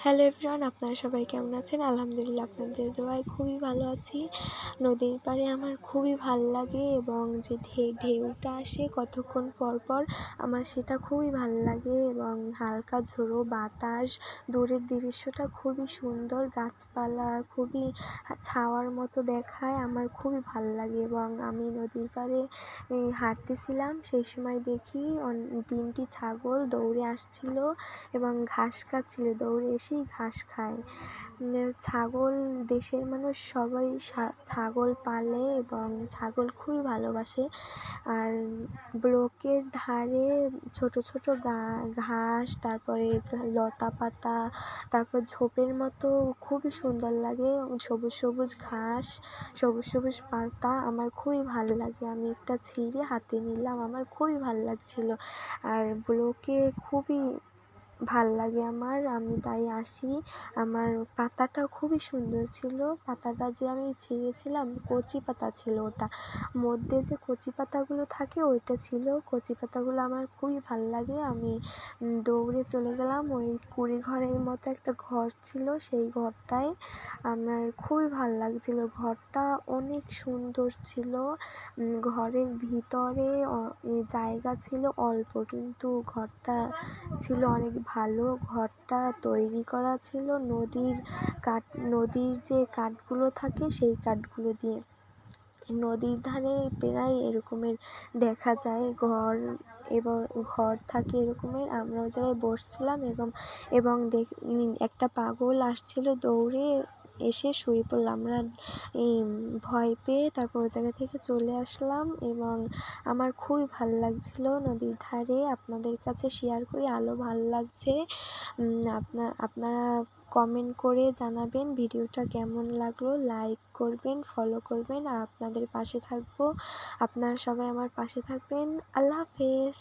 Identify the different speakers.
Speaker 1: Hello everyone, আপনারা সবাই কেমন আছেন? আলহামদুলিল্লাহ আপনাদের দোয়ায় খুবই ভালো আছি। নদীর পাড়ে আমার খুবই ভাল লাগে এবং যে ঢেউটা আসে কতক্ষণ পর পর আমার সেটা খুবই ভাল লাগে এবং হালকা ঝোড়ো বাতাস, দূরের দৃশ্যটা খুবই সুন্দর, গাছপালা খুবই ছাওয়ার মতো দেখায়। আমার খুবই ভাল লাগে এবং আমি নদীর পাড়ে হাঁটতেছিলাম, সেই সময় দেখি 3টি ছাগল দৌড়ে আসছিল এবং ঘাস খাচ্ছিল, দৌড়ে এসেই ঘাস খায়। ছাগল, দেশের মানুষ সবাই ছাগল পালে এবং ছাগল খুবই ভালোবাসে। আর ব্লকের ধারে ছোট ছোট ঘাস, তারপরে লতা পাতা, তারপর ঝোপের মতো খুবই সুন্দর লাগে, সবুজ সবুজ ঘাস, সবুজ সবুজ পাতা, আমার খুবই ভালো লাগে। আমি একটা ছিঁড়ে হাতে নিলাম, আমার খুবই ভালো লাগছিল। আর ব্লকে খুবই ভাল লাগে আমার, আমি তাই আসি। আমার পাতাটা খুবই সুন্দর ছিল, পাতাটা যে আমি ছিঁড়েছিলাম কচি পাতা ছিল, ওটা মধ্যে যে কচি পাতাগুলো থাকে ওইটা ছিল। কচি পাতাগুলো আমার খুবই ভাল লাগে। আমি দৌড়ে চলে গেলাম, ওই কুড়ি ঘরের মতো একটা ঘর ছিল, সেই ঘরটায় আমার খুবই ভাল লাগছিল। ঘরটা অনেক সুন্দর ছিল। ঘরের ভিতরে জায়গা ছিল অল্প, কিন্তু ঘরটা ছিল অনেক ভালো। ঘরটা তৈরি করা ছিল নদীর যে কাঠগুলো থাকে সেই কাঠগুলো দিয়ে। নদীর ধারে প্রায় এরকমের দেখা যায় ঘর, এবং ঘর থাকে এরকমের। আমরা ওই জায়গায় বসছিলাম এবং একটা পাগল আসছিল, দৌড়ে এসে শুয়ে পড়লাম। আমরা ভয় পেয়ে তারপর ওই জায়গা থেকে চলে আসলাম এবং আমার খুবই ভালো লাগছিল নদীর ধারে। আপনাদের কাছে শেয়ার করে আরও ভালো লাগছে। আপনারা কমেন্ট করে জানাবেন ভিডিওটা কেমন লাগলো, লাইক করবেন, ফলো করবেন, আর আপনাদের পাশে থাকবো। আপনারা সবাই আমার পাশে থাকবেন। আল্লাহ হাফেজ।